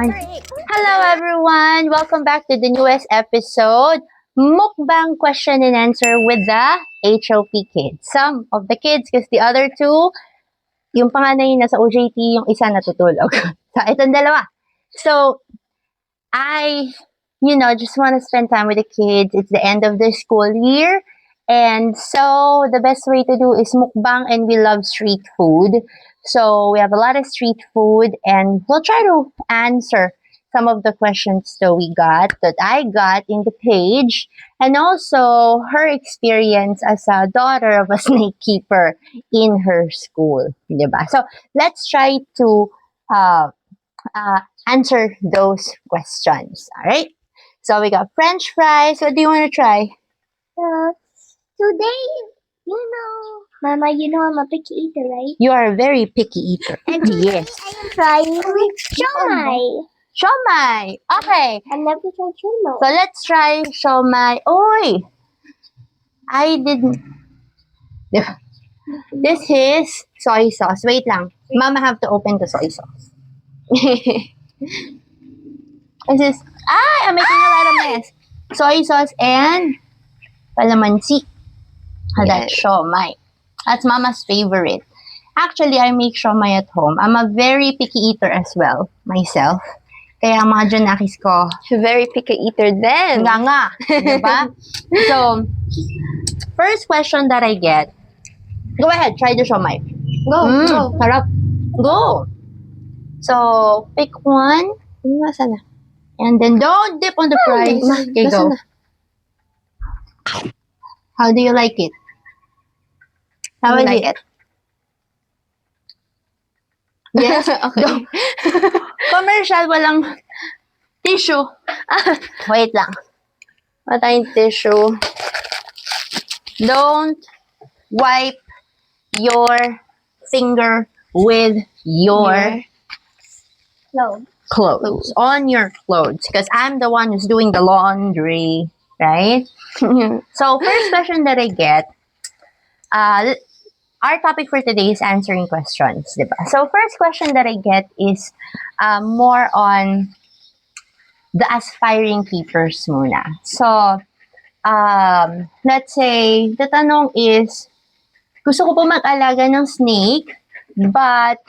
one. Hello everyone! Welcome back to the newest episode, Mukbang Question and Answer with the HOP kids. Some of the kids, because the other two, yung panganay nasa OJT, yung isa natutulog. So, itong dalawa. So, I, just want to spend time with the kids. It's the end of the school year. And so, the best way to do is mukbang, and we love street food. So, we have a lot of street food, and we'll try to answer some of the questions that I got in the page, and also her experience as a daughter of a snake keeper in her school. Diba? So, let's try to answer those questions. All right? So, we got French fries. What do you want to try? Today, Mama, I'm a picky eater, right? You are a very picky eater. And today Yes. I am trying siomai. Siomai. Okay. I've never tried siomai. So let's try siomai. Oy! I didn't. This is soy sauce. Wait lang. Mama have to open the soy sauce. This is. I'm making a lot of mess. Soy sauce and palamansi. That's siomai. That's Mama's favorite. Actually, I make siomai at home. I'm a very picky eater as well, myself. Kaya ang mga Junakis ko, Very picky eater then. nga. Diba? So, first question that I get, go ahead, try the siomai. Go. Sarap. Go. So, pick one. Nasaan na? And then don't dip on the fries. Okay, go. Nasaan na? How do you like it? How You is like it? Yes. Okay. Commercial, walang tissue. Wait lang. Wala tayong tissue. Don't wipe your finger with your clothes. On your clothes. Because I'm the one who's doing the laundry. Right? So, first question that I get, our topic for today is answering questions, diba? So, first question that I get is more on the aspiring keepers muna. So, let's say, the tanong is, gusto ko po mag-alaga ng snake, but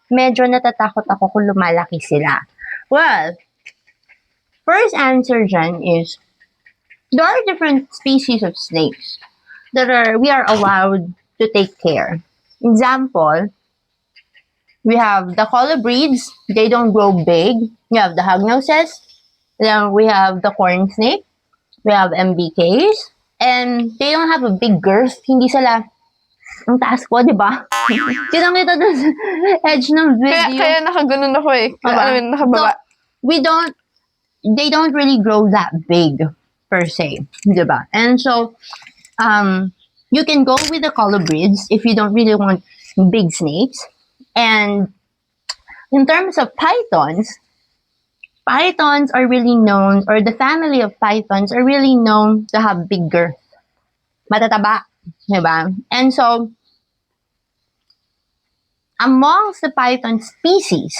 medyo natatakot ako kung lumalaki sila. Well, first answer dyan is, there are different species of snakes that we are allowed to take care. Example, we have the colubrids. They don't grow big. We have the hognoses. Then we have the corn snake. We have MBKs. And they don't have a big girth. Hindi sila ang taas ko, di ba? Kitang-kita dun sa edge ng video. Kaya nakaganon ako eh. Nakababa. So, they don't really grow that big per se, diba? And so, you can go with the colubrids if you don't really want big snakes. And in terms of pythons are really known, or the family of pythons are really known to have big girth. Matataba, diba? And so, amongst the python species,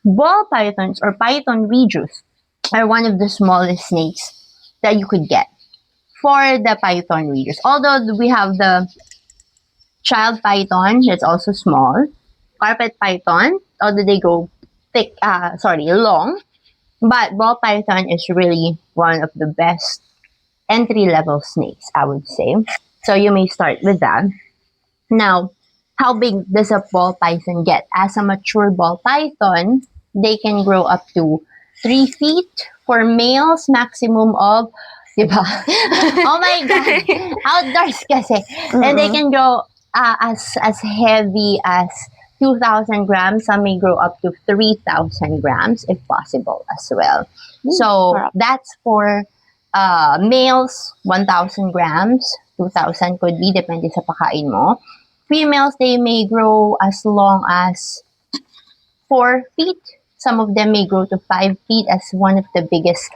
ball pythons or python regius are one of the smallest snakes that you could get for the python readers. Although we have the child python, that's also small. Carpet python, although they go long. But ball python is really one of the best entry-level snakes, I would say. So you may start with that. Now, how big does a ball python get? As a mature ball python, they can grow up to 3 feet. For males, maximum of, diba? Oh my God! Outdoors kasi. And they can grow as heavy as 2,000 grams. Some may grow up to 3,000 grams if possible as well. So, that's for males, 1,000 grams. 2,000 could be, depende sa pakain mo. Females, they may grow as long as 4 feet. Some of them may grow to 5 feet as one of the biggest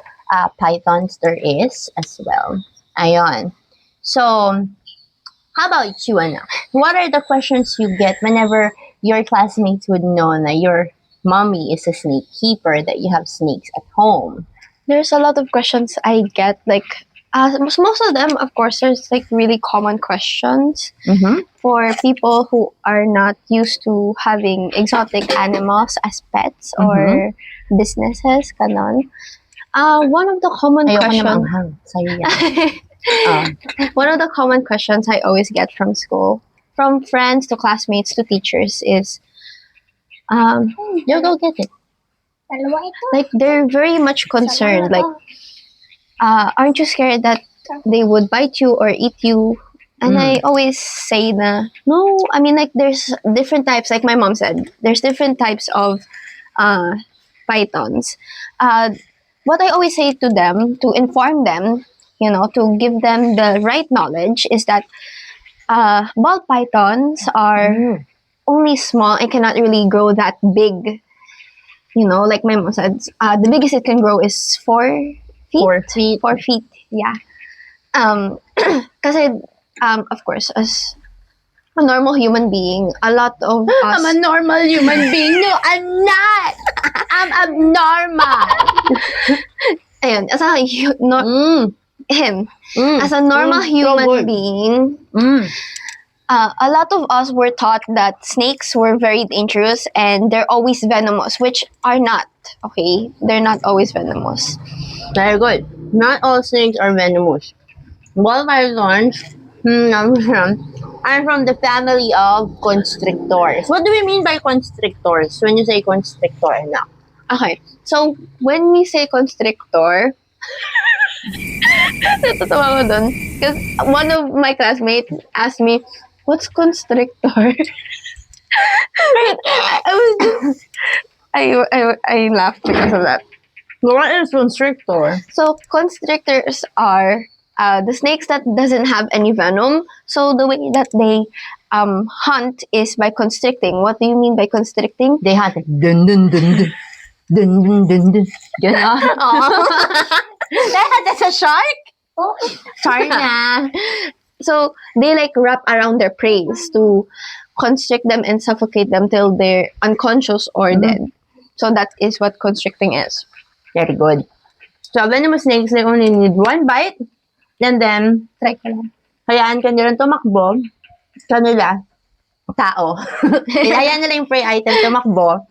pythons there is as well. Ayon. So, how about you, Anna? What are the questions you get whenever your classmates would know na you're mommy is a snake keeper, that you have snakes at home? There's a lot of questions I get. Like, most of them, of course, there's like really common questions Mm-hmm. for people who are not used to having exotic animals as pets or businesses, kanon. One of the common Ayoko na questions. maanghang. Sa'yo yan. One of the common questions I always get from school, from friends to classmates to teachers, is You go get it. Dalawa ito. like they're very much concerned. Like, aren't you scared that they would bite you or eat you? And I always say na, no, I mean, like, there's different types, like my mom said, there's different types of pythons. What I always say to them, to inform them, to give them the right knowledge, is that ball pythons are only small and cannot really grow that big. Like my mom said, the biggest it can grow is 4 feet. 4 feet. 4 feet, yeah. Kasi, of course, as a normal human being, a lot of us... I'm a normal human being. No, I'm not. I'm abnormal. Ayun, as a, as a normal So human good. being, Mm. a lot of us were taught that snakes were very dangerous and they're always venomous, which are not, okay? They're not always venomous. Very good. Not all snakes are venomous. Ball pythons are from the family of constrictors. What do we mean by constrictors when you say constrictor? No. Okay, so when we say constrictor, natatawa ko dun. Because one of my classmates asked me, what's constrictor? I was just, I laughed because of that. What is constrictor? So constrictors are the snakes that doesn't have any venom. So the way that they hunt is by constricting. What do you mean by constricting? They hunt it. Dun dun dun dun. Dun dun dun dun. Ganon. That's a shark? Oh, Sorry na. So they like wrap around their prey to constrict them and suffocate them till they're unconscious or dead. So that is what constricting is. Very good. So venomous snakes, they only need one bite. And then, Try ko lang. hayaan ka nilang tumakbo. Kanila, tao. Hayaan nila yung prey item tumakbo.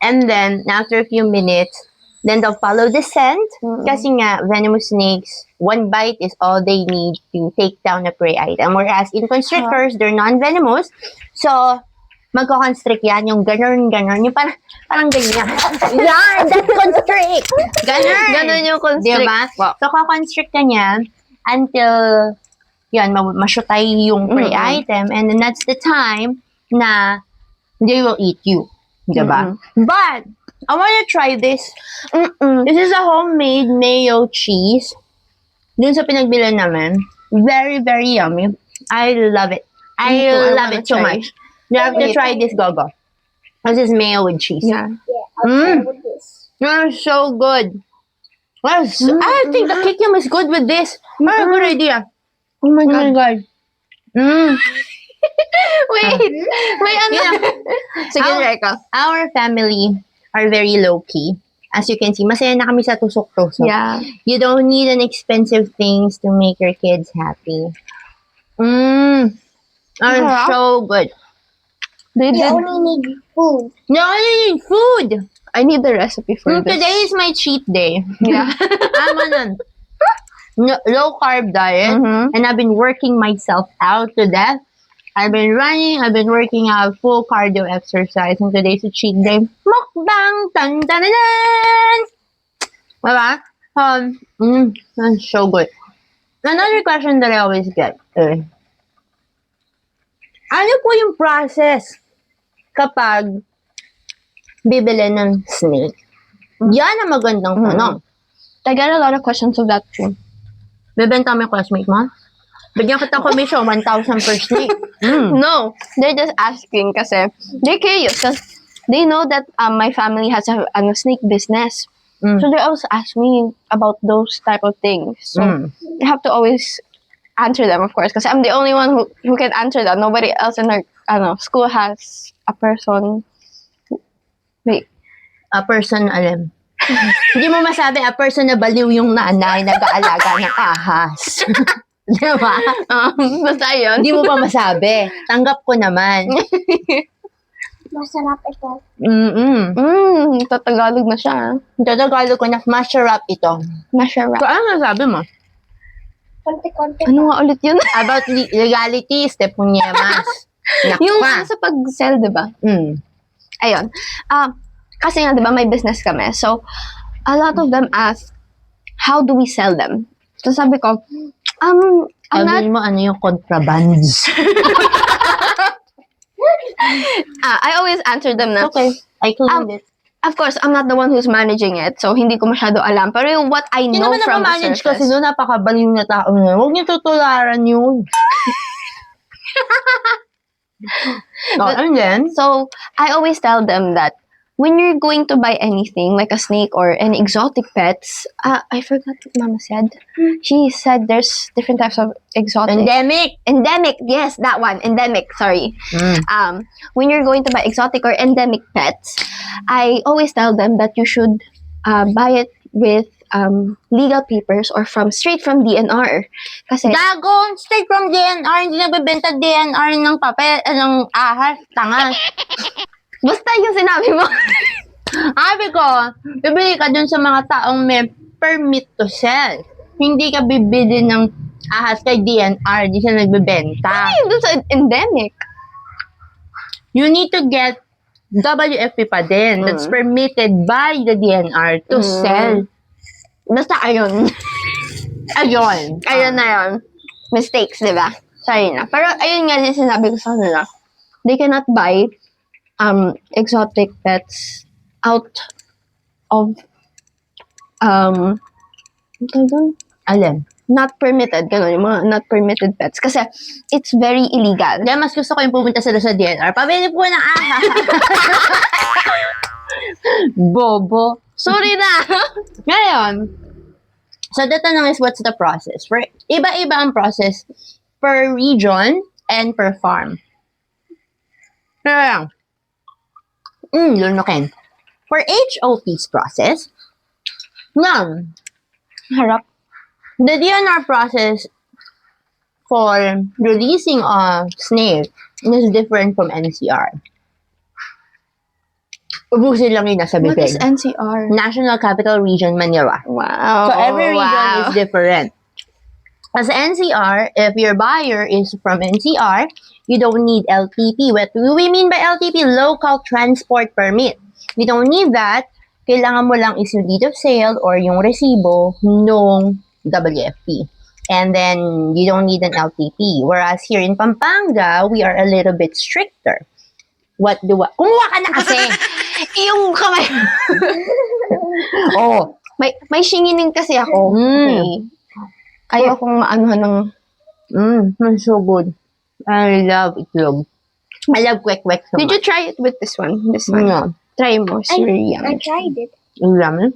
And then, after a few minutes, then they'll follow the scent. Kasi nga, venomous snakes, one bite is all they need to take down a prey item. Whereas in constrictors, they're non-venomous. So, magko-constrict yan, yung ganon. Yung parang ganyan. Yan! That's constrict! Ganon yung constrict. Diba? So, ko-constrict ka niya until yan, masyutay yung prey item. And then that's the time na they will eat you. Diba? But, I wanna try this. This is a homemade mayo cheese. Dun sa pinagbilan namin. Very, very yummy. I love it. I love it so much. You have to try this, Gogo. This is mayo with cheese. Yeah. I'll try with this. It's so good. I think the kikiam is good with this. Very good idea. Oh my Oh my God. God. Wait. May ano? Sige, Our- Reka. Our family are very low-key. As you can see, masaya na kami sa tusok-tusok. Yeah. You don't need an expensive things to make your kids happy. Yeah. So good. They You did. only need food. No, I need food. I need the recipe for this. Today is my cheat day. Yeah. I'm on a low-carb diet. Mhm. And I've been working myself out to death. I've been running, I've been working out full cardio exercise, and today's a cheat day. Mukbang! Dun, dun, dun, dun! Diba? That's so good. Another question that I always get ano po yung process kapag bibili ng snake? Yan ang magandang tanong. I get a lot of questions of that too. Bebenta mo yung classmate mo? Bigyan kita commission, 1,000 per snake. No, they're just asking kasi they're curious because they know that my family has a snake business. So they always ask me about those type of things. So I have to always answer them, of course, because I'm the only one who can answer that. Nobody else in our school has a person. Wait, a person, alam. Hindi mo masabi, a person na baliw yung nanay, nag-aalaga ng ahas. Diba? Basta yun. Hindi mo pa masabi. Tanggap ko naman. Masarap ito. Tatagalog na siya. Tagalog ko na, masarap ito. Masarap. So, ano nasabi mo? Konti-konti. Ano nga ulit yun? About legality, step mo niya, mas. Yung Nakpa. sa pag-sell, diba? Ayun. Kasi nga, diba, may business kami. So, a lot of them ask, how do we sell them? So, sabi ko, I'm not, Sabi mo, ano yung contrabands? I always answer them na, Okay, I claimed it. of course, I'm not the one who's managing it, so hindi ko masyado alam. Pero yung what I Hindi know naman from ako the manage surface. kasi doon napakabaliw na tao na. Huwag niyo tutularan yun. And then, So, I always tell them that when you're going to buy anything, like a snake or any exotic pets, I forgot what Mama said. She said there's different types of exotic. endemic. Endemic, yes, that one. Endemic, sorry. When you're going to buy exotic or endemic pets, I always tell them that you should buy it with legal papers or straight from DNR. Kasi, Dagon, straight from DNR, hindi nagbebenta DNR ng papel, ng ahas, tanga. basta yung sinabi mo. Sabi ko, bibili ka dun sa mga taong may permit to sell. Hindi ka bibili ng ahas kay DNR, di siya nagbebenta. Ay, dun sa endemic. You need to get WFP pa din. That's permitted by the DNR to sell. Basta ayun. Ayun. Ayun na yun. Mistakes, di ba? Sorry na. Pero ayun nga din sinabi ko sa kanila. They cannot buy exotic pets out of ano doon? Alin? Not permitted. Ganun, yung mga not permitted pets. Kasi it's very illegal. Kaya mas gusto ko yung pumunta sila sa DNR. Pabili po ng ahas. Bobo. Sorry na! Ngayon, so the tanong is, what's the process? For iba-iba ang process per region and per farm. Kaya lang, lunukin. For HOP's process, Harap. the DNR process for releasing a snake is different from NCR. Ubusin lang yung nasa What bibig. is NCR? National Capital Region, Manila. Wow. So every region wow. is different. As NCR, if your buyer is from NCR, you don't need LTP. What do we mean by LTP? Local Transport Permit. You don't need that. Kailangan mo lang is yung deed of sale or yung resibo nung WFP. And then, you don't need an LTP. Whereas here in Pampanga, we are a little bit stricter. Kumuha ka na kasi! Yung kamay. Oh, May shingining kasi ako. Okay. Ayokong maanuhan ng... it's so good. I love itlog. I love kwek-kwek so Did much. you try it with this one? This one? Yeah. Try mo. It's really I yummy. tried it. Yummy.